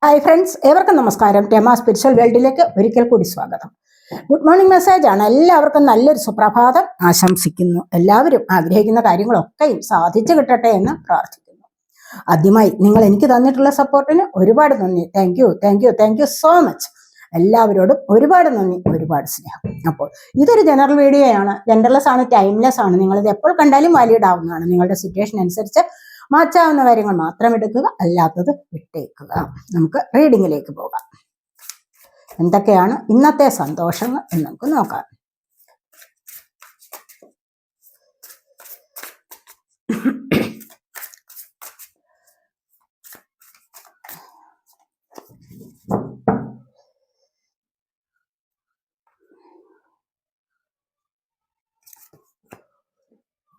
Hi friends, ഏവർക്കും നമസ്കാരം. Rama spiritual വേൾഡിലേക്ക് ഒരിക്കൽ കൂടി സ്വാഗതം. ഗുഡ് മോർണിംഗ് മെസ്സേജ് ആണ്. എല്ലാവർക്കും നല്ലൊരു സുപ്രഭാതം ആശംസിക്കുന്നു. എല്ലാവരും ആഗ്രഹിക്കുന്ന കാര്യങ്ങളൊക്കെയും സാധിച്ചു കിട്ടട്ടെ എന്ന് പ്രാർത്ഥിക്കുന്നു. ആദ്യമായി നിങ്ങൾ എനിക്ക് തന്നിട്ടുള്ള സപ്പോർട്ടിന് ഒരുപാട് നന്ദി. Thank you so much. എല്ലാവരോടും ഒരുപാട് നന്ദി, ഒരുപാട് സ്നേഹം. അപ്പോൾ ഇതൊരു ജനറൽ വീഡിയോ ആണ്. ജെൻഡർലെസ് ആണ്, ടൈംലെസ് ആണ്. നിങ്ങളിത് എപ്പോൾ കണ്ടാലും വാലിഡ് ആവുന്നതാണ്. നിങ്ങളുടെ സിറ്റുവേഷൻ അനുസരിച്ച് മാറ്റാവുന്ന കാര്യങ്ങൾ മാത്രം എടുക്കുക, അല്ലാത്തത് വിട്ടേക്കുക. നമുക്ക് റീഡിങ്ങിലേക്ക് പോകാം. എന്തൊക്കെയാണ് ഇന്നത്തെ സന്തോഷങ്ങൾ എന്ന് നമുക്ക് നോക്കാം.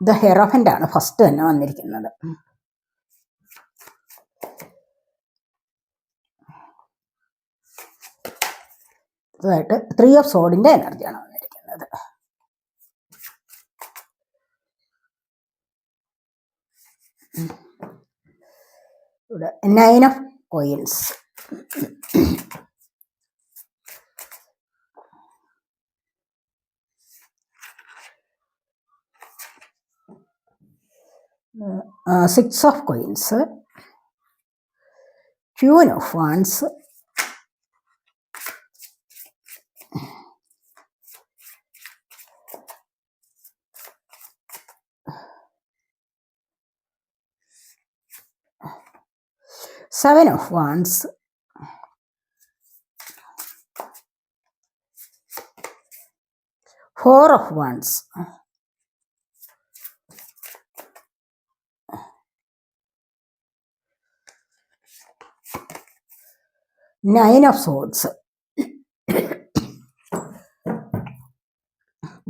ദ ഹെറോഫന്റ് ആണ് ഫസ്റ്റ് തന്നെ വന്നിരിക്കുന്നത്. ായിട്ട് 3 ഓഫ് സോഡിന്റെ എനർജിയാണ് വന്നിരിക്കുന്നത്. ഇവിടെ 9 of coins, six of coins, queen of wands, seven of wands, four of wands, nine of swords.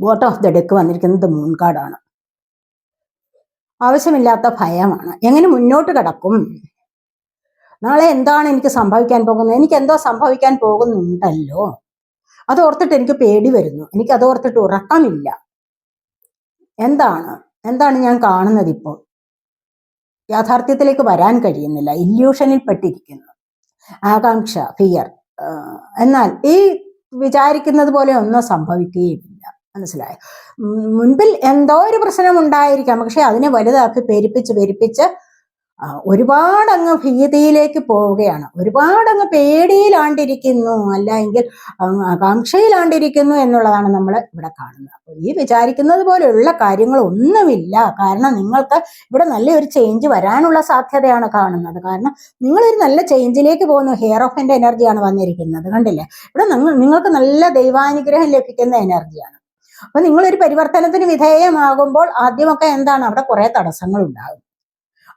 Bottom of the deck വന്നിരിക്കുന്നത് മൂൺ കാർഡാണ്. ആവശ്യമില്ലാത്ത ഭയമാണ്. എങ്ങനെ മുന്നോട്ട് കിടക്കും? നാളെ എന്താണ് എനിക്ക് സംഭവിക്കാൻ പോകുന്നത്? എനിക്ക് എന്തോ സംഭവിക്കാൻ പോകുന്നുണ്ടല്ലോ, അത് ഓർത്തിട്ട് എനിക്ക് പേടി വരുന്നു. എനിക്ക് അത് ഓർത്തിട്ട് ഉറക്കമില്ല. എന്താണ് ഞാൻ കാണുന്നത്? ഇപ്പോൾ യാഥാർത്ഥ്യത്തിലേക്ക് വരാൻ കഴിയുന്നില്ല. ഇല്യൂഷനിൽ പെട്ടിരിക്കുന്നു. ആകാംക്ഷ, ഫിയർ. എന്നാൽ ഈ വിചാരിക്കുന്നത് പോലെ ഒന്നും സംഭവിക്കുകയില്ല. മനസ്സിലായോ? മുൻപിൽ എന്തോ ഒരു പ്രശ്നം ഉണ്ടായിരിക്കാം, പക്ഷെ അതിനെ വലുതാക്കി പെരുപ്പിച്ച് ഒരുപാടങ്ങ് ഭീതിയിലേക്ക് പോവുകയാണ്. ഒരുപാടങ്ങ് പേടിയിലാണ്ടിരിക്കുന്നു, അല്ലെങ്കിൽ ആകാംക്ഷയിലാണ്ടിരിക്കുന്നു എന്നുള്ളതാണ് നമ്മൾ ഇവിടെ കാണുന്നത്. അപ്പോൾ ഈ വിചാരിക്കുന്നത് പോലെയുള്ള കാര്യങ്ങളൊന്നുമില്ല. കാരണം നിങ്ങൾക്ക് ഇവിടെ നല്ലൊരു ചേഞ്ച് വരാനുള്ള സാധ്യതയാണ് കാണുന്നത്. കാരണം നിങ്ങളൊരു നല്ല ചേഞ്ചിലേക്ക് പോകുന്നു. ഹെയറോഫിന്റെ എനർജിയാണ് വന്നിരിക്കുന്നത്. കണ്ടില്ലേ? ഇവിടെ നിങ്ങൾക്ക് നല്ല ദൈവാനുഗ്രഹം ലഭിക്കുന്ന എനർജിയാണ്. അപ്പൊ നിങ്ങളൊരു പരിവർത്തനത്തിന് വിധേയമാകുമ്പോൾ ആദ്യമൊക്കെ എന്താണ്, അവിടെ കുറെ തടസ്സങ്ങൾ ഉണ്ടാകും.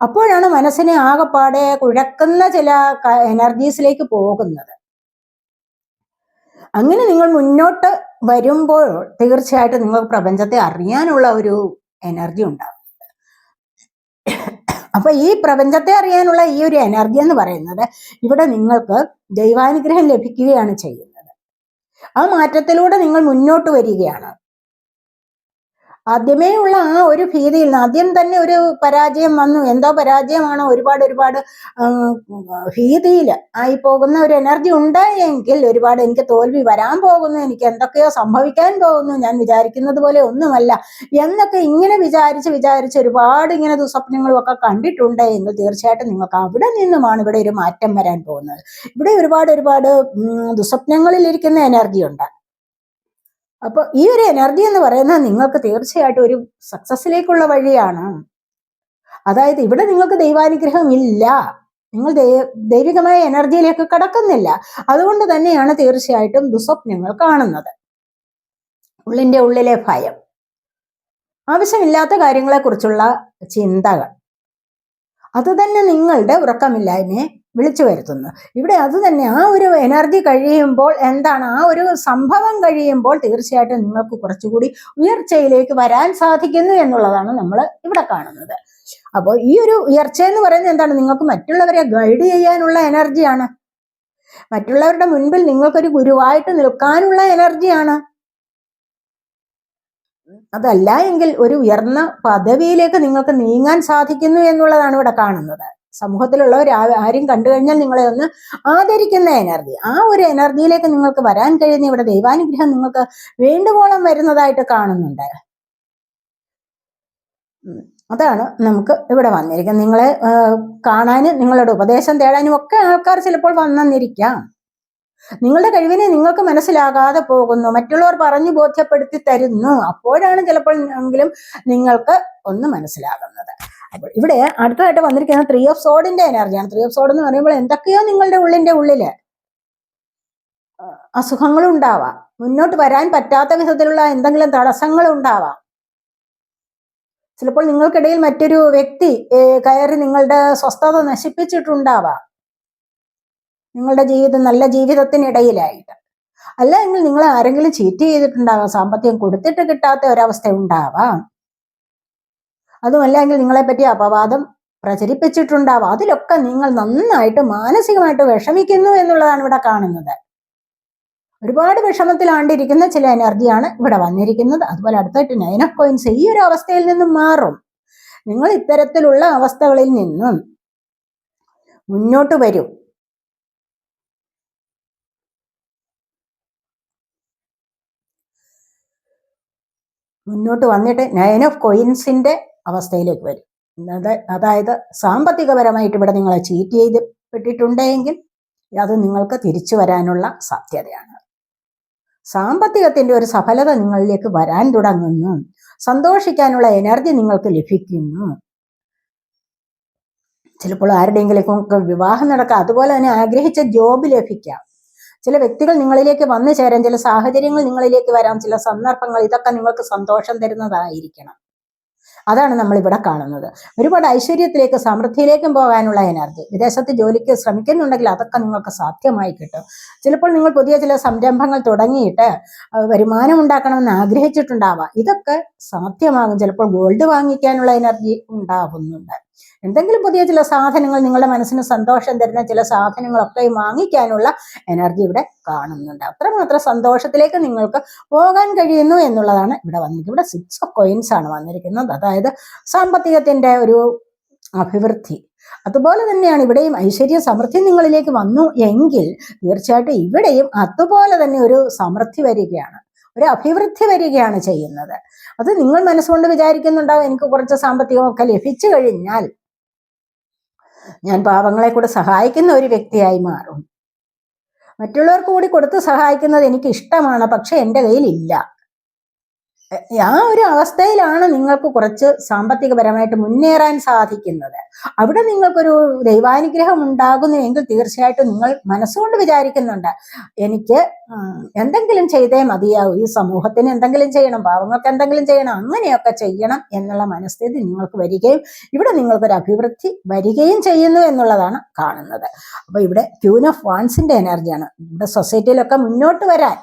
അപ്പോഴാണ് മനസ്സിനെ ആകെപ്പാടെ കുഴക്കുന്ന ചില എനർജീസിലേക്ക് പോകുന്നത്. അങ്ങനെ നിങ്ങൾ മുന്നോട്ട് വരുമ്പോൾ തീർച്ചയായിട്ടും നിങ്ങൾക്ക് പ്രപഞ്ചത്തെ അറിയാനുള്ള ഒരു എനർജി ഉണ്ടാകും. അപ്പൊ ഈ പ്രപഞ്ചത്തെ അറിയാനുള്ള ഈ ഒരു എനർജി എന്ന് പറയുന്നത് ഇവിടെ നിങ്ങൾക്ക് ദൈവാനുഗ്രഹം ലഭിക്കുകയാണ് ചെയ്യുന്നത്. ആ മാറ്റത്തിലൂടെ നിങ്ങൾ മുന്നോട്ട് വരികയാണ്. ആദ്യമേ ഉള്ള ആ ഒരു ഭീതിയിൽ നിന്ന് ആദ്യം തന്നെ ഒരു പരാജയം വന്നു. എന്തോ പരാജയമാണ്, ഒരുപാട് ഭീതിയിൽ ആയി പോകുന്ന ഒരു എനർജി ഉണ്ടായെങ്കിൽ ഒരുപാട് എനിക്ക് തോൽവി വരാൻ പോകുന്നു, എനിക്ക് എന്തൊക്കെയോ സംഭവിക്കാൻ പോകുന്നു, ഞാൻ വിചാരിക്കുന്നത് പോലെ ഒന്നുമല്ല എന്നൊക്കെ ഇങ്ങനെ വിചാരിച്ച് ഒരുപാട് ഇങ്ങനെ ദുസ്വപ്നങ്ങളും ഒക്കെ കണ്ടിട്ടുണ്ട് എങ്കിൽ തീർച്ചയായിട്ടും നിങ്ങൾക്ക് അവിടെ നിന്നുമാണ് ഇവിടെ ഒരു മാറ്റം വരാൻ പോകുന്നത്. ഇവിടെ ഒരുപാട് ദുസ്വപ്നങ്ങളിലിരിക്കുന്ന എനർജി ഉണ്ട്. അപ്പൊ ഈ ഒരു എനർജി എന്ന് പറയുന്നത് നിങ്ങൾക്ക് തീർച്ചയായിട്ടും ഒരു സക്സസിലേക്കുള്ള വഴിയാണ്. അതായത് ഇവിടെ നിങ്ങൾക്ക് ദൈവാനുഗ്രഹം ഇല്ല, നിങ്ങൾ ദൈവികമായ എനർജിയിലേക്ക് കടക്കുന്നില്ല. അതുകൊണ്ട് തന്നെയാണ് തീർച്ചയായിട്ടും ദുസ്വപ്നങ്ങൾ കാണുന്നത്. ഉള്ളിലെ ഭയം, ആവശ്യമില്ലാത്ത കാര്യങ്ങളെക്കുറിച്ചുള്ള ചിന്തകൾ, അത് തന്നെ നിങ്ങളുടെ ഉറക്കമില്ലായ്മയെ വിളിച്ചു വരുത്തുന്നു. ഇവിടെ അത് തന്നെ ആ ഒരു എനർജി കഴിയുമ്പോൾ എന്താണ്, ആ ഒരു സംഭവം കഴിയുമ്പോൾ തീർച്ചയായിട്ടും നിങ്ങൾക്ക് കുറച്ചുകൂടി ഉയർച്ചയിലേക്ക് വരാൻ സാധിക്കുന്നു എന്നുള്ളതാണ് നമ്മൾ ഇവിടെ കാണുന്നത്. അപ്പോൾ ഈ ഒരു ഉയർച്ച എന്ന് പറയുന്നത് എന്താണ്, നിങ്ങൾക്ക് മറ്റുള്ളവരെ ഗൈഡ് ചെയ്യാനുള്ള എനർജിയാണ്. മറ്റുള്ളവരുടെ മുൻപിൽ നിങ്ങൾക്കൊരു ഗുരുവായിട്ട് നിൽക്കാനുള്ള എനർജിയാണ്. അതല്ല എങ്കിൽ ഒരു ഉയർന്ന പദവിയിലേക്ക് നിങ്ങൾക്ക് നീങ്ങാൻ സാധിക്കുന്നു എന്നുള്ളതാണ് ഇവിടെ കാണുന്നത്. സമൂഹത്തിലുള്ളവർ ആരും കണ്ടു കഴിഞ്ഞാൽ നിങ്ങളെ ഒന്ന് ആദരിക്കുന്ന എനർജി, ആ ഒരു എനർജിയിലേക്ക് നിങ്ങൾക്ക് വരാൻ കഴിയുന്ന ഇവിടെ ദൈവാനുഗ്രഹം നിങ്ങൾക്ക് വേണ്ടുവോളം വരുന്നതായിട്ട് കാണുന്നുണ്ട്. അതാണ് നമുക്ക് ഇവിടെ വന്നിരിക്കുന്നത്. നിങ്ങളെ കാണാനും നിങ്ങളുടെ ഉപദേശം തേടാനും ഒക്കെ ആൾക്കാർ ചിലപ്പോൾ വന്നെന്നിരിക്കാം. നിങ്ങളുടെ കഴിവിനെ നിങ്ങൾക്ക് മനസ്സിലാകാതെ പോകുന്നു, മറ്റുള്ളവർ പറഞ്ഞു ബോധ്യപ്പെടുത്തി തരുന്നു, അപ്പോഴാണ് ചിലപ്പോൾ എങ്കിലും നിങ്ങൾക്ക് ഒന്ന് മനസ്സിലാകുന്നത്. അപ്പോൾ ഇവിടെ അടുത്തതായിട്ട് വന്നിരിക്കുന്നത് 3 ഓഫ് സോഡിന്റെ എനർജിയാണ്. 3 ഓഫ് സോഡ് എന്ന് പറയുമ്പോൾ എന്തൊക്കെയോ നിങ്ങളുടെ ഉള്ളില് അസുഖങ്ങൾ ഉണ്ടാവാം, മുന്നോട്ട് വരാൻ പറ്റാത്ത വിധത്തിലുള്ള എന്തെങ്കിലും തടസ്സങ്ങൾ ഉണ്ടാവാം. ചിലപ്പോൾ നിങ്ങൾക്കിടയിൽ മറ്റൊരു വ്യക്തി കയറി നിങ്ങളുടെ സ്വസ്ഥത നശിപ്പിച്ചിട്ടുണ്ടാവാം, നിങ്ങളുടെ നല്ല ജീവിതത്തിനിടയിലായിട്ട്. അല്ലെങ്കിൽ നിങ്ങൾ ആരെങ്കിലും ചീറ്റ് ചെയ്തിട്ടുണ്ടാവാം, സാമ്പത്തികം കൊടുത്തിട്ട് കിട്ടാത്ത ഒരവസ്ഥ ഉണ്ടാവാം. അതുമല്ലെങ്കിൽ നിങ്ങളെപ്പറ്റി അപവാദം പ്രചരിപ്പിച്ചിട്ടുണ്ടാവാം. അതിലൊക്കെ നിങ്ങൾ നന്നായിട്ട് മാനസികമായിട്ട് വിഷമിക്കുന്നു എന്നുള്ളതാണ് ഇവിടെ കാണുന്നത്. ഒരുപാട് വിഷമത്തിലാണ്ടിരിക്കുന്ന ചില എനർജിയാണ് ഇവിടെ വന്നിരിക്കുന്നത്. അതുപോലെ അടുത്തായിട്ട് 9 ഓഫ് കോയിൻസ്. ഈ ഒരു അവസ്ഥയിൽ നിന്നും മാറും. നിങ്ങൾ ഇത്തരത്തിലുള്ള അവസ്ഥകളിൽ നിന്നും മുന്നോട്ട് വരും. മുന്നോട്ട് വന്നിട്ട് 9 ഓഫ് കോയിൻസിന്റെ അവസ്ഥയിലേക്ക് വരും. അതായത് സാമ്പത്തികപരമായിട്ട് ഇവിടെ നിങ്ങളെ ചീറ്റ് ചെയ്യപ്പെട്ടിട്ടുണ്ടെങ്കിൽ അത് നിങ്ങൾക്ക് തിരിച്ചു വരാനുള്ള സാധ്യതയാണ്. സാമ്പത്തികത്തിന്റെ ഒരു സഫലത നിങ്ങളിലേക്ക് വരാൻ തുടങ്ങുന്നു. സന്തോഷിക്കാനുള്ള എനർജി നിങ്ങൾക്ക് ലഭിക്കുന്നു. ചിലപ്പോൾ ആരുടെയെങ്കിലും വിവാഹം നടക്കാം, അതുപോലെ തന്നെ ആഗ്രഹിച്ച ജോബ് ലഭിക്കാം. ചില വ്യക്തികൾ നിങ്ങളിലേക്ക് വന്നു ചേരാൻ, ചില സാഹചര്യങ്ങൾ നിങ്ങളിലേക്ക് വരാം, ചില സന്ദർഭങ്ങൾ, ഇതൊക്കെ നിങ്ങൾക്ക് സന്തോഷം തരുന്നതായിരിക്കണം. അതാണ് നമ്മൾ ഇവിടെ കാണുന്നത്. ഒരുപാട് ഐശ്വര്യത്തിലേക്ക് സമൃദ്ധിയിലേക്കും പോകാനുള്ള എനർജി. വിദേശത്ത് ജോലിക്ക് ശ്രമിക്കുന്നുണ്ടെങ്കിൽ അതൊക്കെ നിങ്ങൾക്ക് സാധ്യമായി കിട്ടും. ചിലപ്പോൾ നിങ്ങൾ പുതിയ ചില സംരംഭങ്ങൾ തുടങ്ങിയിട്ട് വരുമാനം ഉണ്ടാക്കണമെന്ന് ആഗ്രഹിച്ചിട്ടുണ്ടാവാം, ഇതൊക്കെ സാധ്യമാകും. ചിലപ്പോൾ ഗോൾഡ് വാങ്ങിക്കാനുള്ള എനർജി ഉണ്ടാവുന്നുണ്ട്. എന്തെങ്കിലും പുതിയ ചില സാധനങ്ങൾ, നിങ്ങളുടെ മനസ്സിന് സന്തോഷം തരുന്ന ചില സാധനങ്ങളൊക്കെ വാങ്ങിക്കാനുള്ള എനർജി ഇവിടെ കാണുന്നുണ്ട്. അത്രമാത്രം സന്തോഷത്തിലേക്ക് നിങ്ങൾക്ക് പോകാൻ കഴിയുന്നു എന്നുള്ളതാണ് ഇവിടെ വന്നിരിക്കുന്നത്. ഇവിടെ 6 ഓഫ് കോയിൻസ് ആണ് വന്നിരിക്കുന്നത്. അതായത് സാമ്പത്തികത്തിന്റെ ഒരു അഭിവൃദ്ധി. അതുപോലെ തന്നെയാണ് ഇവിടെയും ഐശ്വര്യ സമൃദ്ധി നിങ്ങളിലേക്ക് വന്നു എങ്കിൽ തീർച്ചയായിട്ടും ഇവിടെയും അതുപോലെ തന്നെ ഒരു സമൃദ്ധി വരികയാണ്, ഒരു അഭിവൃദ്ധി വരികയാണ് ചെയ്യുന്നത്. അത് നിങ്ങൾ മനസ്സുകൊണ്ട് വിചാരിക്കുന്നുണ്ടാവും, എനിക്ക് കുറച്ച് സാമ്പത്തികമൊക്കെ ലഭിച്ചു കഴിഞ്ഞാൽ ഞാൻ പാവങ്ങളെ കൂടെ സഹായിക്കുന്ന ഒരു വ്യക്തിയായി മാറും. മറ്റുള്ളവർക്ക് കൂടി കൊടുത്ത് സഹായിക്കുന്നത് എനിക്ക് ഇഷ്ടമാണ്, പക്ഷെ എൻ്റെ കയ്യിൽ ഇല്ല. ആ ഒരു അവസ്ഥയിലാണ് നിങ്ങൾക്ക് കുറച്ച് സാമ്പത്തികപരമായിട്ട് മുന്നേറാൻ സാധിക്കുന്നത്. അവിടെ നിങ്ങൾക്കൊരു ദൈവാനുഗ്രഹം ഉണ്ടാകുന്നുവെങ്കിൽ തീർച്ചയായിട്ടും നിങ്ങൾ മനസ്സുകൊണ്ട് വിചാരിക്കുന്നുണ്ട്, എനിക്ക് എന്തെങ്കിലും ചെയ്തേ മതിയാവൂ, ഈ സമൂഹത്തിന് എന്തെങ്കിലും ചെയ്യണം, പാവങ്ങൾക്ക് എന്തെങ്കിലും ചെയ്യണം, അങ്ങനെയൊക്കെ ചെയ്യണം എന്നുള്ള മനസ്ഥിതി നിങ്ങൾക്ക് വരികയും ഇവിടെ നിങ്ങൾക്കൊരു അഭിവൃദ്ധി വരികയും ചെയ്യുന്നു എന്നുള്ളതാണ് കാണുന്നത്. അപ്പൊ ഇവിടെ ക്യൂൻ ഓഫ് വാൻസിന്റെ എനർജിയാണ്. ഇവിടെ സൊസൈറ്റിയിലൊക്കെ മുന്നോട്ട് വരാൻ,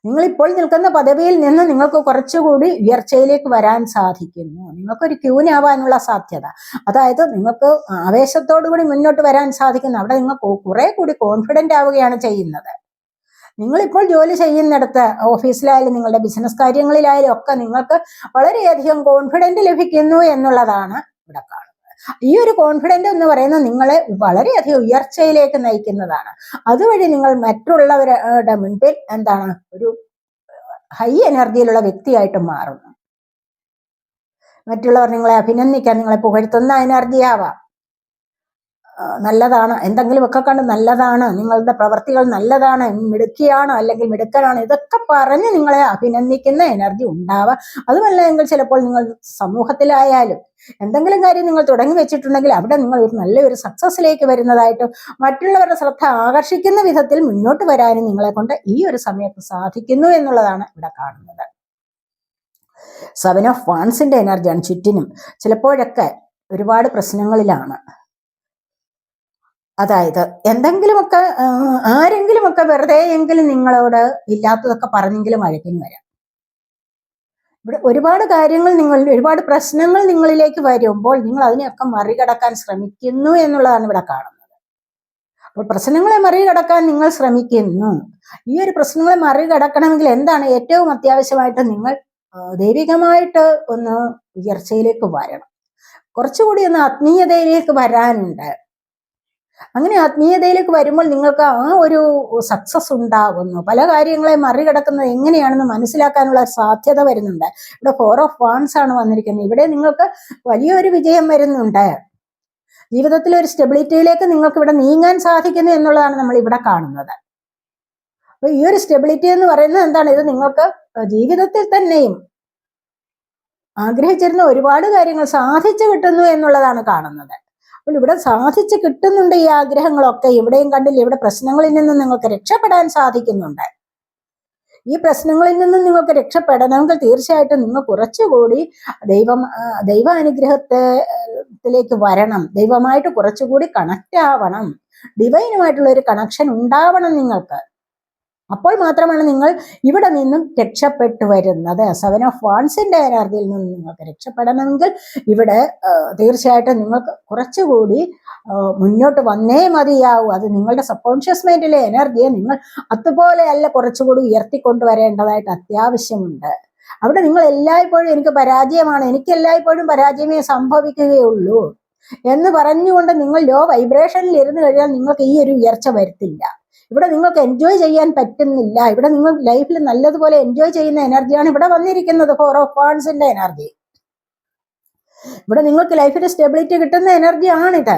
നിങ്ങളിപ്പോൾ നിൽക്കുന്ന പദവിയിൽ നിന്ന് നിങ്ങൾക്ക് കുറച്ചുകൂടി ഉയർച്ചയിലേക്ക് വരാൻ സാധിക്കുന്നു. നിങ്ങൾക്കൊരു ക്യൂനാവാനുള്ള സാധ്യത, അതായത് നിങ്ങൾക്ക് ആവേശത്തോടു കൂടി മുന്നോട്ട് വരാൻ സാധിക്കുന്നു. അവിടെ നിങ്ങൾക്ക് കുറെ കൂടി കോൺഫിഡന്റ് ആവുകയാണ് ചെയ്യുന്നത്. നിങ്ങളിപ്പോൾ ജോലി ചെയ്യുന്നിടത്ത്, ഓഫീസിലായാലും നിങ്ങളുടെ ബിസിനസ് കാര്യങ്ങളിലായാലും ഒക്കെ നിങ്ങൾക്ക് വളരെയധികം കോൺഫിഡന്റ് ലഭിക്കുന്നു എന്നുള്ളതാണ് ഇവിടെ കാണുന്നത്. ഈ ഒരു കോൺഫിഡന്റ് എന്ന് പറയുന്നത് നിങ്ങളെ വളരെയധികം ഉയർച്ചയിലേക്ക് നയിക്കുന്നതാണ്. അതുവഴി നിങ്ങൾ മറ്റുള്ളവരുടെ മുൻപിൽ ഒരു ഹൈ എനർജിയിലുള്ള വ്യക്തിയായിട്ട് മാറുന്നു. മറ്റുള്ളവർ നിങ്ങളെ അഭിനന്ദിക്കാൻ, നിങ്ങളെ പുകഴ്ത്തുന്ന എനർജി ആവാം. നല്ലതാണ്, എന്തെങ്കിലുമൊക്കെ കണ്ട് നല്ലതാണ്, നിങ്ങളുടെ പ്രവർത്തികൾ നല്ലതാണ്, മിടുക്കിയാണ് അല്ലെങ്കിൽ മിടുക്കനാണ്, ഇതൊക്കെ പറഞ്ഞ് നിങ്ങളെ അഭിനന്ദിക്കുന്ന എനർജി ഉണ്ടാവാം. അതുമല്ല എങ്കിൽ ചിലപ്പോൾ നിങ്ങൾ സമൂഹത്തിലായാലും എന്തെങ്കിലും കാര്യം നിങ്ങൾ തുടങ്ങി വെച്ചിട്ടുണ്ടെങ്കിൽ അവിടെ നിങ്ങൾ നല്ലൊരു സക്സസിലേക്ക് വരുന്നതായിട്ടും മറ്റുള്ളവരുടെ ശ്രദ്ധ ആകർഷിക്കുന്ന വിധത്തിൽ മുന്നോട്ട് വരാനും നിങ്ങളെ കൊണ്ട് ഈ ഒരു സമയത്ത് സാധിക്കുന്നു എന്നുള്ളതാണ് ഇവിടെ കാണുന്നത്. 7 ഓഫ് വാൻസിന്റെ എനർജിയാണ്. ചുറ്റിനും ചിലപ്പോഴൊക്കെ ഒരുപാട് പ്രശ്നങ്ങളിലാണ്. അതായത് എന്തെങ്കിലുമൊക്കെ ആരെങ്കിലുമൊക്കെ വെറുതെ എങ്കിലും നിങ്ങളോട് ഇല്ലാത്തതൊക്കെ പറഞ്ഞെങ്കിലും വഴക്കിന് വരാം. ഇവിടെ ഒരുപാട് കാര്യങ്ങൾ ഒരുപാട് പ്രശ്നങ്ങൾ നിങ്ങളിലേക്ക് വരുമ്പോൾ നിങ്ങൾ അതിനെയൊക്കെ മറികടക്കാൻ ശ്രമിക്കുന്നു എന്നുള്ളതാണ് ഇവിടെ കാണുന്നത്. അപ്പോൾ പ്രശ്നങ്ങളെ മറികടക്കാൻ നിങ്ങൾ ശ്രമിക്കുന്നു. ഈ ഒരു പ്രശ്നങ്ങളെ മറികടക്കണമെങ്കിൽ എന്താണ് ഏറ്റവും അത്യാവശ്യമായിട്ട് നിങ്ങൾ ദൈവികമായിട്ട് ഒന്ന് ഉയർച്ചയിലേക്ക് വരണം. കുറച്ചുകൂടി ഒന്ന് ആത്മീയതയിലേക്ക് വരാനുണ്ട്. അങ്ങനെ ആത്മീയതയിലേക്ക് വരുമ്പോൾ നിങ്ങൾക്ക് ആ ഒരു സക്സസ് ഉണ്ടാകുന്നു. പല കാര്യങ്ങളെ മറികടക്കുന്നത് എങ്ങനെയാണെന്ന് മനസ്സിലാക്കാനുള്ള സാധ്യത വരുന്നുണ്ട്. ഇവിടെ 4 ഓഫ് വാൻഡ്സ് ആണ് വന്നിരിക്കുന്നത്. ഇവിടെ നിങ്ങൾക്ക് വലിയൊരു വിജയം വരുന്നുണ്ട്. ജീവിതത്തിൽ ഒരു സ്റ്റെബിലിറ്റിയിലേക്ക് നിങ്ങൾക്ക് ഇവിടെ നീങ്ങാൻ സാധിക്കുന്നു എന്നുള്ളതാണ് നമ്മൾ ഇവിടെ കാണുന്നത്. അപ്പൊ ഈ ഒരു സ്റ്റെബിലിറ്റി എന്ന് പറയുന്നത് എന്താണ്? ഇത് നിങ്ങൾക്ക് ജീവിതത്തിൽ തന്നെയും ആഗ്രഹിച്ചിരുന്ന ഒരുപാട് കാര്യങ്ങൾ സാധിച്ചു കിട്ടുന്നു എന്നുള്ളതാണ് കാണുന്നത്. അപ്പോൾ ഇവിടെ സാധിച്ചു കിട്ടുന്നുണ്ട് ഈ ആഗ്രഹങ്ങളൊക്കെ. ഇവിടെയും കണ്ടില്ല, ഇവിടെ പ്രശ്നങ്ങളിൽ നിന്നും നിങ്ങൾക്ക് രക്ഷപ്പെടാൻ സാധിക്കുന്നുണ്ട്. ഈ പ്രശ്നങ്ങളിൽ നിന്നും നിങ്ങൾക്ക് രക്ഷപ്പെടണമെങ്കിൽ തീർച്ചയായിട്ടും നിങ്ങൾ കുറച്ചുകൂടി ദൈവാനുഗ്രഹത്തിലേക്ക് വരണം. ദൈവമായിട്ട് കുറച്ചുകൂടി കണക്റ്റ് ആവണം. ഡിവൈനുമായിട്ടുള്ള ഒരു കണക്ഷൻ ഉണ്ടാവണം നിങ്ങൾക്ക്. അപ്പോൾ മാത്രമാണ് നിങ്ങൾ ഇവിടെ നിന്നും രക്ഷപ്പെട്ടു വരുന്നത്. 7 ഓഫ് വാൻഡ്സിന്റെ എനർജിയിൽ നിന്ന് നിങ്ങൾക്ക് രക്ഷപ്പെടണമെങ്കിൽ ഇവിടെ തീർച്ചയായിട്ടും നിങ്ങൾക്ക് കുറച്ചുകൂടി മുന്നോട്ട് വന്നേ മതിയാവൂ. അത് നിങ്ങളുടെ സബ്കോൺഷ്യസ് മൈൻഡിലെ എനർജിയെ നിങ്ങൾ അതുപോലെയല്ല കുറച്ചുകൂടി ഉയർത്തിക്കൊണ്ടുവരേണ്ടതായിട്ട് അത്യാവശ്യമുണ്ട്. അവിടെ നിങ്ങൾ എല്ലായ്പ്പോഴും എനിക്ക് പരാജയമാണ്, എനിക്ക് എല്ലായ്പ്പോഴും പരാജയമേ സംഭവിക്കുകയുള്ളൂ എന്ന് പറഞ്ഞുകൊണ്ട് നിങ്ങൾ ലോ വൈബ്രേഷനിൽ ഇരുന്ന് കഴിഞ്ഞാൽ നിങ്ങൾക്ക് ഈ ഒരു ഉയർച്ച വരുത്തില്ല. ഇവിടെ നിങ്ങൾക്ക് എൻജോയ് ചെയ്യാൻ പറ്റുന്നില്ല. ഇവിടെ നിങ്ങൾ ലൈഫിൽ നല്ലതുപോലെ എൻജോയ് ചെയ്യുന്ന എനർജിയാണ് ഇവിടെ വന്നിരിക്കുന്നത്. 4 ഓഫ് വാൻഡ്സിന്റെ എനർജി. ഇവിടെ നിങ്ങൾക്ക് ലൈഫിൽ സ്റ്റെബിലിറ്റി കിട്ടുന്ന എനർജിയാണിത്.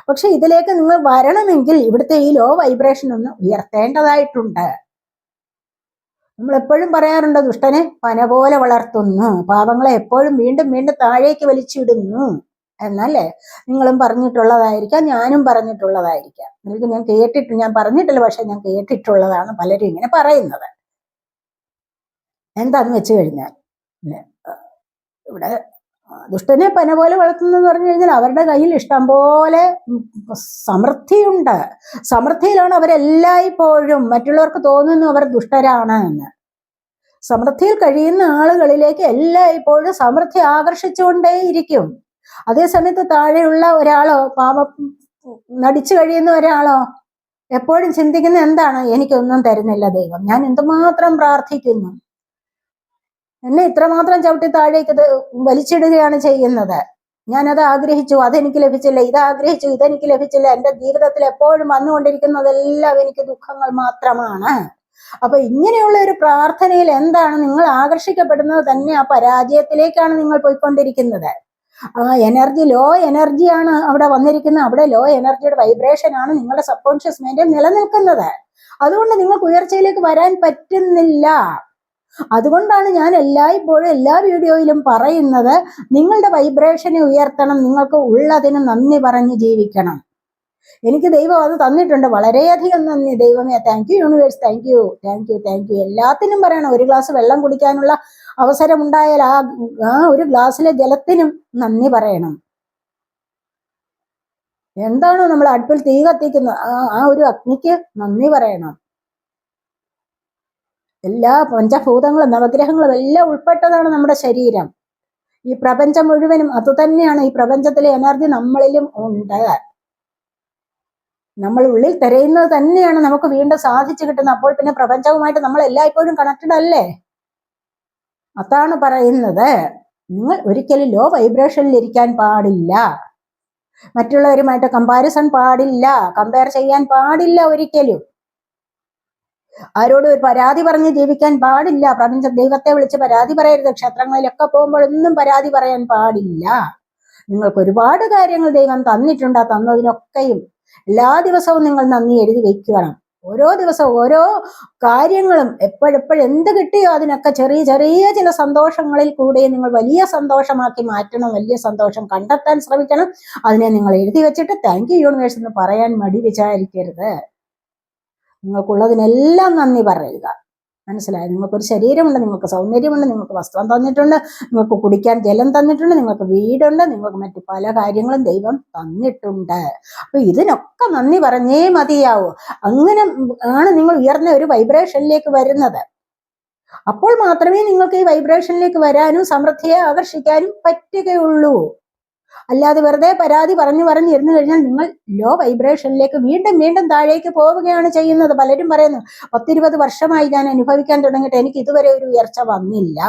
പക്ഷെ ഇതിലേക്ക് നിങ്ങൾ വരണമെങ്കിൽ ഇവിടുത്തെ ഈ ലോ വൈബ്രേഷൻ ഒന്ന് ഉയർത്തേണ്ടതായിട്ടുണ്ട്. നമ്മൾ എപ്പോഴും പറയാറുണ്ട്, ദുഷ്ടനെ പന പോലെ വളർത്തുന്നു, പാവങ്ങളെ എപ്പോഴും വീണ്ടും വീണ്ടും താഴേക്ക് വലിച്ചിടുന്നു എന്നല്ലേ? നിങ്ങളും പറഞ്ഞിട്ടുള്ളതായിരിക്കാം, ഞാനും പറഞ്ഞിട്ടുള്ളതായിരിക്കാം. എനിക്ക് ഞാൻ പറഞ്ഞിട്ടില്ല, പക്ഷെ ഞാൻ കേട്ടിട്ടുള്ളതാണ് പലരും ഇങ്ങനെ പറയുന്നത്. എന്താന്ന് വെച്ച് കഴിഞ്ഞാൽ ഇവിടെ ദുഷ്ടനെ പന പോലെ വളർത്തുന്നെന്ന് പറഞ്ഞു കഴിഞ്ഞാൽ അവരുടെ കയ്യിൽ ഇഷ്ടം പോലെ സമൃദ്ധിയുണ്ട്. സമൃദ്ധിയിലാണ് അവരെല്ലായ്പ്പോഴും. മറ്റുള്ളവർക്ക് തോന്നുന്നു അവർ ദുഷ്ടരാണ് എന്ന്. സമൃദ്ധിയിൽ കഴിയുന്ന ആളുകളിലേക്ക് എല്ലായ്പ്പോഴും സമൃദ്ധി ആകർഷിച്ചുകൊണ്ടേയിരിക്കും. അതേസമയത്ത് താഴെയുള്ള ഒരാളോ, പാപം നടിച്ചു കഴിയുന്ന ഒരാളോ എപ്പോഴും ചിന്തിക്കുന്ന എന്താണ്? എനിക്കൊന്നും തരുന്നില്ല ദൈവം, ഞാൻ എന്തുമാത്രം പ്രാർത്ഥിക്കുന്നു, എന്നെ ഇത്രമാത്രം ചവിട്ടി താഴേക്ക് വലിച്ചിടുകയാണ് ചെയ്യുന്നത്, ഞാനത് ആഗ്രഹിച്ചു, അതെനിക്ക് ലഭിച്ചില്ല, ഇതാഗ്രഹിച്ചു, ഇതെനിക്ക് ലഭിച്ചില്ല, എൻ്റെ ജീവിതത്തിൽ എപ്പോഴും വന്നുകൊണ്ടിരിക്കുന്നതെല്ലാം എനിക്ക് ദുഃഖങ്ങൾ മാത്രമാണ്. അപ്പൊ ഇങ്ങനെയുള്ള ഒരു പ്രാർത്ഥനയിൽ എന്താണ് നിങ്ങൾ ആകർഷിക്കപ്പെടുന്നത്? തന്നെ ആ പരാജയത്തിലേക്കാണ് നിങ്ങൾ പോയിക്കൊണ്ടിരിക്കുന്നത്. ആ എനർജി ലോ എനർജിയാണ് അവിടെ വന്നിരിക്കുന്നത്. അവിടെ ലോ എനർജിയുടെ വൈബ്രേഷൻ ആണ് നിങ്ങളുടെ സബ്കോൺഷ്യസ് മൈൻഡിൽ നിലനിൽക്കുന്നത്. അതുകൊണ്ട് നിങ്ങൾക്ക് ഉയർച്ചയിലേക്ക് വരാൻ പറ്റുന്നില്ല. അതുകൊണ്ടാണ് ഞാൻ എല്ലായ്പ്പോഴും എല്ലാ വീഡിയോയിലും പറയുന്നത്, നിങ്ങളുടെ വൈബ്രേഷനെ ഉയർത്തണം, നിങ്ങൾക്ക് ഉള്ളതിന് നന്ദി പറഞ്ഞ് ജീവിക്കണം. എനിക്ക് ദൈവം അത് തന്നിട്ടുണ്ട്, വളരെയധികം നന്ദി ദൈവമേ, thank you universe, thank you thank you thank you. എല്ലാത്തിനും പറയണം. ഒരു ഗ്ലാസ് വെള്ളം കുടിക്കാനുള്ള അവസരം ഉണ്ടായാൽ ആ ഒരു ഗ്ലാസ്സിലെ ജലത്തിനും നന്ദി പറയണം. എന്താണോ നമ്മൾ അടുപ്പിൽ തീ കത്തിക്കുന്നത് ആ ഒരു അഗ്നിക്ക് നന്ദി പറയണം. എല്ലാ പഞ്ചഭൂതങ്ങളും നവഗ്രഹങ്ങളും എല്ലാം ഉൾപ്പെട്ടതാണ് നമ്മുടെ ശരീരം. ഈ പ്രപഞ്ചം മുഴുവനും അതുതന്നെയാണ്. ഈ പ്രപഞ്ചത്തിലെ എനർജി നമ്മളിലും ഉണ്ട്. നമ്മൾ ഉള്ളിൽ തിരയുന്നത് തന്നെയാണ് നമുക്ക് വീണ്ടും സാധിച്ചു കിട്ടുന്നത്. അപ്പോൾ പിന്നെ പ്രപഞ്ചവുമായിട്ട് നമ്മൾ എല്ലായ്പ്പോഴും കണക്റ്റഡ് അല്ലേ? അതാണ് പറയുന്നത്. നിങ്ങൾ ഒരിക്കലും ലോ വൈബ്രേഷനിൽ ഇരിക്കാൻ പാടില്ല. മറ്റുള്ളവരുമായിട്ട് കമ്പാരിസൺ പാടില്ല, കമ്പയർ ചെയ്യാൻ പാടില്ല ഒരിക്കലും. ആരോടും ഒരു പരാതി പറഞ്ഞ് ജീവിക്കാൻ പാടില്ല. പ്രപഞ്ച ദൈവത്തെ വിളിച്ച് പരാതി പറയരുത്. ക്ഷേത്രങ്ങളിലൊക്കെ പോകുമ്പോഴൊന്നും പരാതി പറയാൻ പാടില്ല. നിങ്ങൾക്ക് ഒരുപാട് കാര്യങ്ങൾ ദൈവം തന്നിട്ടുണ്ട്. തന്നതിനൊക്കെയും എല്ലാ ദിവസവും നിങ്ങൾ നന്ദി എഴുതി വെക്കണം. ഓരോ ദിവസവും ഓരോ കാര്യങ്ങളും എന്ത് കിട്ടിയോ അതിനൊക്കെ ചെറിയ ചെറിയ ചില സന്തോഷങ്ങളിൽ കൂടെ നിങ്ങൾ വലിയ സന്തോഷമാക്കി മാറ്റണം. വലിയ സന്തോഷം കണ്ടെത്താൻ ശ്രമിക്കണം. അതിനെ നിങ്ങൾ എഴുതി വെച്ചിട്ട് താങ്ക് യു യൂണിവേഴ്സ് എന്ന് പറയാൻ മടി വിചാരിക്കരുത്. നിങ്ങൾക്കുള്ളതിനെല്ലാം നന്ദി പറയുക. മനസ്സിലായി? നിങ്ങൾക്കൊരു ശരീരമുണ്ട്, നിങ്ങൾക്ക് സൗന്ദര്യമുണ്ട്, നിങ്ങൾക്ക് വസ്ത്രം തന്നിട്ടുണ്ട്, നിങ്ങൾക്ക് കുടിക്കാൻ ജലം തന്നിട്ടുണ്ട്, നിങ്ങൾക്ക് വീടുണ്ട്, നിങ്ങൾക്ക് മറ്റു പല കാര്യങ്ങളും ദൈവം തന്നിട്ടുണ്ട്. അപ്പൊ ഇതിനൊക്കെ നന്ദി പറഞ്ഞേ മതിയാവൂ. അങ്ങനെ ആണ് നിങ്ങൾ ഉയർന്ന ഒരു വൈബ്രേഷനിലേക്ക് വരുന്നത്. അപ്പോൾ മാത്രമേ നിങ്ങൾക്ക് ഈ വൈബ്രേഷനിലേക്ക് വരാനും സമൃദ്ധിയെ ആകർഷിക്കാനും പറ്റുകയുള്ളൂ. അല്ലാതെ വെറുതെ പരാതി പറഞ്ഞിരുന്നു കഴിഞ്ഞാൽ നിങ്ങൾ ലോ വൈബ്രേഷനിലേക്ക് വീണ്ടും വീണ്ടും താഴേക്ക് പോവുകയാണ് ചെയ്യുന്നത്. പലരും പറയുന്നു 10-20 വർഷമായി ഞാൻ അനുഭവിക്കാൻ തുടങ്ങിയിട്ട് എനിക്ക് ഇതുവരെ ഒരു ഉയർച്ച വന്നില്ല.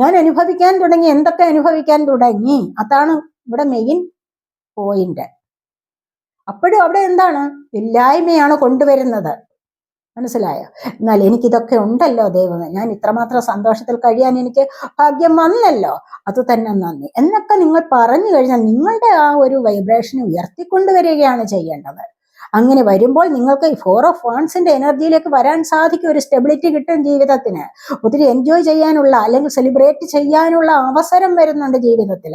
ഞാൻ അനുഭവിക്കാൻ തുടങ്ങി, എന്തൊക്കെ അനുഭവിക്കാൻ തുടങ്ങി? അതാണ് ഇവിടെ മെയിൻ പോയിന്റ്. അപ്പോഴും അവിടെ എന്താണ്? ഇല്ലായ്മയാണ് കൊണ്ടുവരുന്നത്. മനസ്സിലായോ? എന്നാൽ എനിക്കിതൊക്കെ ഉണ്ടല്ലോ ദൈവമേ, ഞാൻ ഇത്രമാത്രം സന്തോഷത്തിൽ കഴിയാൻ എനിക്ക് ഭാഗ്യം വന്നല്ലോ, അത് തന്നെ നന്ദി എന്നൊക്കെ നിങ്ങൾ പറഞ്ഞു കഴിഞ്ഞാൽ നിങ്ങളുടെ ആ ഒരു വൈബ്രേഷനെ ഉയർത്തിക്കൊണ്ടുവരികയാണ് ചെയ്യേണ്ടത്. അങ്ങനെ വരുമ്പോൾ നിങ്ങൾക്ക് 4 ഓഫ് വാണ്ട്സിന്റെ എനർജിയിലേക്ക് വരാൻ സാധിക്കും. ഒരു സ്റ്റെബിലിറ്റി കിട്ടും ജീവിതത്തിന്. ഒത്തിരി എൻജോയ് ചെയ്യാനുള്ള അല്ലെങ്കിൽ സെലിബ്രേറ്റ് ചെയ്യാനുള്ള അവസരം വരുന്നുണ്ട് ജീവിതത്തിൽ.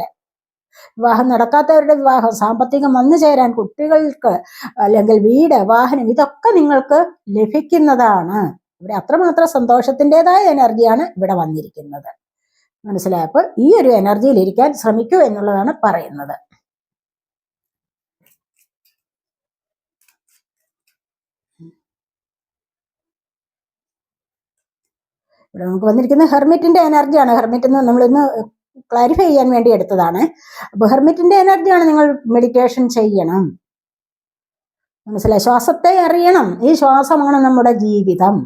വിവാഹം നടക്കാത്തവരുടെ വിവാഹം, സാമ്പത്തികം വന്നു ചേരാൻ, കുട്ടികൾക്ക് അല്ലെങ്കിൽ വീട്, വാഹനം, ഇതൊക്കെ നിങ്ങൾക്ക് ലഭിക്കുന്നതാണ്. ഇവിടെ അത്രമാത്രം സന്തോഷത്തിൻ്റെതായ എനർജിയാണ് ഇവിടെ വന്നിരിക്കുന്നത്. മനസ്സിലായപ്പോൾ ഈ ഒരു എനർജിയിൽ ഇരിക്കാൻ ശ്രമിക്കൂ എന്നുള്ളതാണ് പറയുന്നത്. ഇവിടെ നമുക്ക് വന്നിരിക്കുന്ന ഹെർമിറ്റിന്റെ എനർജിയാണ്. ഹെർമിറ്റ് എന്ന് നമ്മളിന്ന് ക്ലാരിഫൈ ചെയ്യാൻ വേണ്ടി എടുത്തതാണ്. അപ്പൊ ഹെർമിറ്റിന്റെ എനർജിയാണ്. നിങ്ങൾ മെഡിറ്റേഷൻ ചെയ്യണം. മനസ്സിലായി? ശ്വാസത്തെ അറിയണം. ഈ ശ്വാസമാണ് നമ്മുടെ ജീവിതം.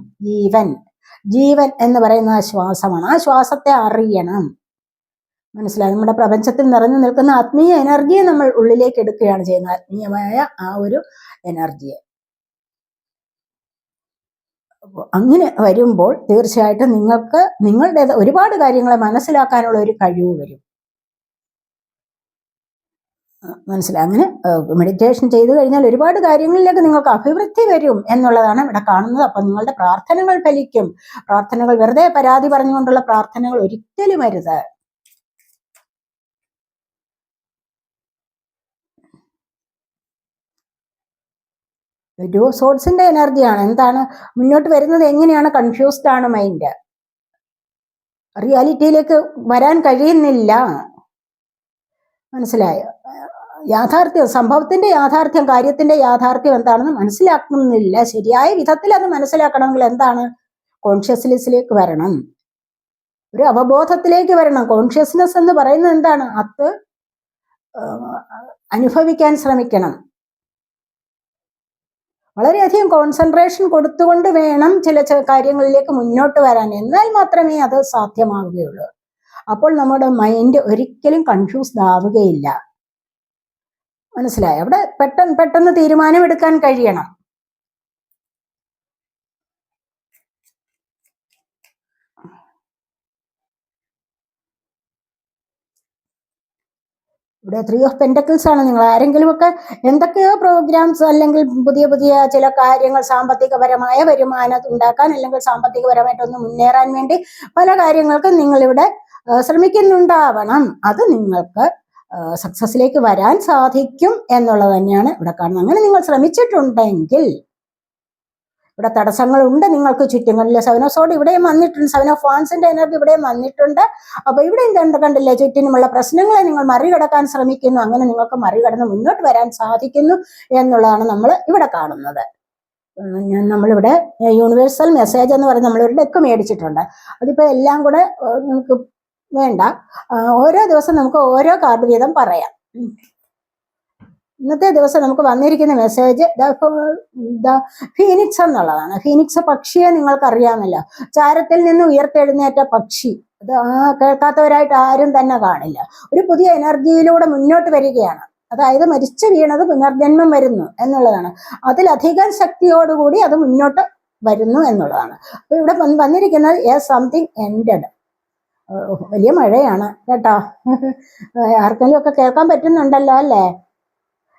ജീവൻ എന്ന് പറയുന്ന ആ ശ്വാസമാണ്. ആ ശ്വാസത്തെ അറിയണം. മനസ്സിലായി? നമ്മുടെ പ്രപഞ്ചത്തിൽ നിറഞ്ഞു നിൽക്കുന്ന ആത്മീയ എനർജിയെ നമ്മൾ ഉള്ളിലേക്ക് എടുക്കുകയാണ് ചെയ്യുന്നത്. ആത്മീയമായ ആ ഒരു എനർജിയെ. അങ്ങനെ വരുമ്പോൾ തീർച്ചയായിട്ടും നിങ്ങൾക്ക് നിങ്ങളുടെ ഒരുപാട് കാര്യങ്ങളെ മനസ്സിലാക്കാനുള്ള ഒരു കഴിവ് വരും. മനസ്സിലായി? അങ്ങനെ മെഡിറ്റേഷൻ ചെയ്തു കഴിഞ്ഞാൽ ഒരുപാട് കാര്യങ്ങളിലേക്ക് നിങ്ങൾക്ക് അഭിവൃദ്ധി വരും എന്നുള്ളതാണ് ഇവിടെ കാണുന്നത്. അപ്പൊ നിങ്ങളുടെ പ്രാർത്ഥനകൾ ഫലിക്കും. പ്രാർത്ഥനകൾ വെറുതെ പരാതി പറഞ്ഞുകൊണ്ടുള്ള പ്രാർത്ഥനകൾ ഒരിക്കലും അരുത്. ടു സോർട്സിന്റെ എനർജിയാണ്. എന്താണ് മുന്നോട്ട് വരുന്നത്? എങ്ങനെയാണ്? കൺഫ്യൂസ്ഡ് ആണ് മൈൻഡ്. റിയാലിറ്റിയിലേക്ക് വരാൻ കഴിയുന്നില്ല. മനസ്സിലായോ? യാഥാർത്ഥ്യം, സംഭവത്തിന്റെ യാഥാർത്ഥ്യം, കാര്യത്തിന്റെ യാഥാർത്ഥ്യം എന്താണെന്ന് മനസ്സിലാക്കുന്നില്ല. ശരിയായ വിധത്തിൽ അത് മനസ്സിലാക്കണമെങ്കിൽ എന്താണ്? കോൺഷ്യസ്നെസ്സിലേക്ക് വരണം. ഒരു അവബോധത്തിലേക്ക് വരണം. കോൺഷ്യസ്നെസ് എന്ന് പറയുന്നത് എന്താണ്? അത് അനുഭവിക്കാൻ ശ്രമിക്കണം. വളരെയധികം കോൺസെൻട്രേഷൻ കൊടുത്തുകൊണ്ട് വേണം ചില കാര്യങ്ങളിലേക്ക് മുന്നോട്ട് വരാൻ. എന്നാൽ മാത്രമേ അത് സാധ്യമാവുകയുള്ളൂ. അപ്പോൾ നമ്മുടെ മൈൻഡ് ഒരിക്കലും കൺഫ്യൂസ്ഡ് ആവുകയില്ല. മനസ്സിലായി? അവിടെ പെട്ടെന്ന് തീരുമാനമെടുക്കാൻ കഴിയണം. ഇവിടെ 3 ഓഫ് പെന്റക്കിൾസ് ആണ്. നിങ്ങൾ ആരെങ്കിലുമൊക്കെ എന്തൊക്കെയോ പ്രോഗ്രാംസ് അല്ലെങ്കിൽ പുതിയ ചില കാര്യങ്ങൾ, സാമ്പത്തികപരമായ വരുമാനം ഉണ്ടാക്കാൻ അല്ലെങ്കിൽ സാമ്പത്തികപരമായിട്ടൊന്ന് മുന്നേറാൻ വേണ്ടി പല കാര്യങ്ങൾക്കും നിങ്ങളിവിടെ ശ്രമിക്കുന്നുണ്ടാവണം. അത് നിങ്ങൾക്ക് സക്സസിലേക്ക് വരാൻ സാധിക്കും എന്നുള്ളത് തന്നെയാണ് ഇവിടെ കാണുന്നത്. അങ്ങനെ നിങ്ങൾ ശ്രമിച്ചിട്ടുണ്ടെങ്കിൽ ഇവിടെ തടസ്സങ്ങളുണ്ട് നിങ്ങൾക്ക് ചുറ്റും. കണ്ടില്ലേ? 7 ഓഫ് സോർഡ് ഇവിടെയും വന്നിട്ടുണ്ട്. 7 ഓഫ് വാണ്ട്സിന്റെ എനർജി ഇവിടെയും വന്നിട്ടുണ്ട്. അപ്പൊ ഇവിടെയും കണ്ടില്ലേ? ചുറ്റിനുമുള്ള പ്രശ്നങ്ങളെ നിങ്ങൾ മറികടക്കാൻ ശ്രമിക്കുന്നു. അങ്ങനെ നിങ്ങൾക്ക് മറികടന്ന് മുന്നോട്ട് വരാൻ സാധിക്കുന്നു എന്നുള്ളതാണ് നമ്മൾ ഇവിടെ കാണുന്നത്. നമ്മളിവിടെ യൂണിവേഴ്സൽ മെസ്സേജ് എന്ന് പറഞ്ഞ് നമ്മളൊരു ഡെക്ക് മേടിച്ചിട്ടുണ്ട്. അതിപ്പോ എല്ലാം കൂടെ നമുക്ക് വേണ്ട. ഓരോ ദിവസം നമുക്ക് ഓരോ കാർഡ് വീതം പറയാം. ഇന്നത്തെ ദിവസം നമുക്ക് വന്നിരിക്കുന്ന മെസ്സേജ് ദ ഫീനിക്സ് എന്നുള്ളതാണ്. ഫീനിക്സ് പക്ഷിയെ നിങ്ങൾക്കറിയാമല്ലോ. ചാരത്തിൽ നിന്ന് ഉയർത്തെഴുന്നേറ്റ പക്ഷി. അത് കേൾക്കാത്തവരായിട്ട് ആരും തന്നെ കാണില്ല. ഒരു പുതിയ എനർജിയിലൂടെ മുന്നോട്ട് വരികയാണ്. അതായത് മരിച്ചു വീണത് പുനർജന്മം വരുന്നു എന്നുള്ളതാണ്. അതിലധികം ശക്തിയോടുകൂടി അത് മുന്നോട്ട് വരുന്നു എന്നുള്ളതാണ്. അപ്പൊ ഇവിടെ വന്നിരിക്കുന്നത് സംതിങ് എൻഡഡ്. വലിയ മഴയാണ് കേട്ടോ. ആർക്കെങ്കിലും ഒക്കെ കേൾക്കാൻ പറ്റുന്നുണ്ടല്ലോ അല്ലേ?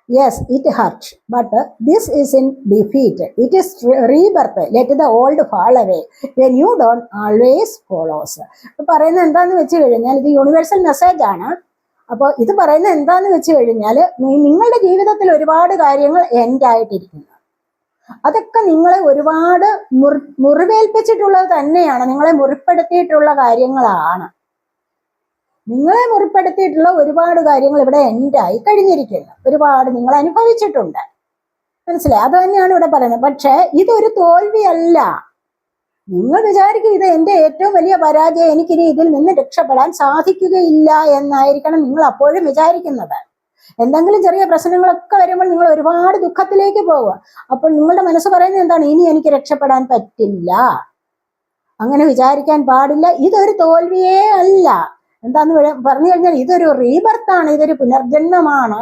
Yes, it hurts, but this is in defeat. It is rebirth. Let the old fall away. The new dawn always follows. പറയുന്നത് എന്താന്ന് വെച്ച് കഴിഞ്ഞാൽ ഇത് യൂണിവേഴ്സൽ മെസ്സേജ് ആണ്. അപ്പോൾ ഇത് പറയുന്നത് എന്താന്ന് വെച്ച് കഴിഞ്ഞാൽ നിങ്ങളുടെ ജീവിതത്തിൽ ഒരുപാട് കാര്യങ്ങൾ എൻഡ് ആയിട്ടിരിക്കുന്നു. അതൊക്കെ നിങ്ങളെ ഒരുപാട് മുറിവേൽപ്പിച്ചിട്ടുള്ളത് തന്നെയാണ്. നിങ്ങളെ മുറിപ്പെടുത്തിയിട്ടുള്ള കാര്യങ്ങളാണ്. നിങ്ങളെ മുറിപ്പെടുത്തിയിട്ടുള്ള ഒരുപാട് കാര്യങ്ങൾ ഇവിടെ എൻഡായി കഴിഞ്ഞിരിക്കുന്നു. ഒരുപാട് നിങ്ങൾ അനുഭവിച്ചിട്ടുണ്ട്. മനസ്സിലായി? അത് തന്നെയാണ് ഇവിടെ പറയുന്നത്. പക്ഷെ ഇതൊരു തോൽവിയല്ല. നിങ്ങൾ വിചാരിക്കും ഇത് എന്റെ ഏറ്റവും വലിയ പരാജയം, എനിക്കിനി ഇതിൽ നിന്ന് രക്ഷപ്പെടാൻ സാധിക്കുകയില്ല എന്നായിരിക്കണം നിങ്ങൾ അപ്പോഴും വിചാരിക്കുന്നത്. എന്തെങ്കിലും ചെറിയ പ്രശ്നങ്ങളൊക്കെ വരുമ്പോൾ നിങ്ങൾ ഒരുപാട് ദുഃഖത്തിലേക്ക് പോവുക. അപ്പോൾ നിങ്ങളുടെ മനസ്സ് പറയുന്നത് എന്താണ്? ഇനി എനിക്ക് രക്ഷപ്പെടാൻ പറ്റില്ല. അങ്ങനെ വിചാരിക്കാൻ പാടില്ല. ഇതൊരു തോൽവിയേ അല്ല. എന്താന്ന് പറഞ്ഞു കഴിഞ്ഞാൽ ഇതൊരു റീബർത്താണ്, ഇതൊരു പുനർജന്മമാണ്,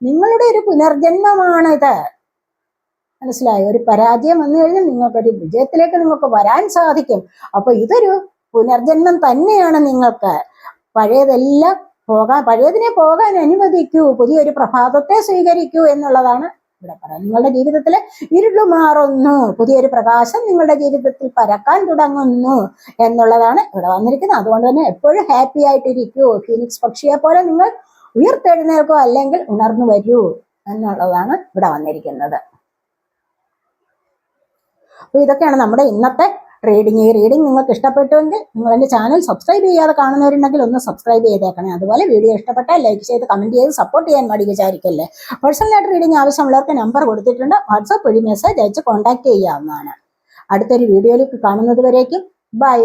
നിങ്ങളുടെ ഒരു പുനർജന്മമാണ് ഇത്. മനസ്സിലായോ? ഒരു പരാജയം വന്നു കഴിഞ്ഞാൽ നിങ്ങൾക്കൊരു വിജയത്തിലേക്ക് നിങ്ങൾക്ക് വരാൻ സാധിക്കും. അപ്പൊ ഇതൊരു പുനർജന്മം തന്നെയാണ് നിങ്ങൾക്ക്. പഴയതെല്ലാം പഴയതിനെ പോകാൻ അനുവദിക്കൂ, പുതിയൊരു പ്രഭാതത്തെ സ്വീകരിക്കൂ എന്നുള്ളതാണ് ഇവിടെ പറയാം. നിങ്ങളുടെ ജീവിതത്തിലെ ഇരുള് മാറുന്നു, പുതിയൊരു പ്രകാശം നിങ്ങളുടെ ജീവിതത്തിൽ പരക്കാൻ തുടങ്ങുന്നു എന്നുള്ളതാണ് ഇവിടെ വന്നിരിക്കുന്നത്. അതുകൊണ്ട് തന്നെ എപ്പോഴും ഹാപ്പി ആയിട്ടിരിക്കൂ. ഫീനിക്സ് പക്ഷിയെ പോലെ നിങ്ങൾ ഉയർത്തെഴുന്നേൽക്കൂ, അല്ലെങ്കിൽ ഉണർന്നു വരൂ എന്നുള്ളതാണ് ഇവിടെ വന്നിരിക്കുന്നത്. അപ്പൊ ഇതൊക്കെയാണ് നമ്മുടെ ഇന്നത്തെ റീഡിങ്. ഈ റീഡിങ് നിങ്ങൾക്ക് ഇഷ്ടപ്പെട്ടുവെങ്കിൽ നിങ്ങൾ എൻ്റെ ചാനൽ സബ്സ്ക്രൈബ് ചെയ്യാതെ കാണുന്നവരുണ്ടെങ്കിൽ ഒന്ന് സബ്സ്ക്രൈബ് ചെയ്തേക്കണേ. അതുപോലെ വീഡിയോ ഇഷ്ടപ്പെട്ടാൽ ലൈക്ക് ചെയ്ത് കമന്റ് ചെയ്ത് സപ്പോർട്ട് ചെയ്യാൻ മടി വിചാരിക്കല്ലേ. പേഴ്സണലായിട്ട് റീഡിങ് ആവശ്യമുള്ളവർക്ക് നമ്പർ കൊടുത്തിട്ടുണ്ട്, വാട്സാപ്പ് വഴി മെസ്സേജ് അയച്ച് കോൺടാക്ട് ചെയ്യാവുന്നതാണ്. അടുത്തൊരു വീഡിയോയിലേക്ക് കാണുന്നത് വരേക്കും ബൈ.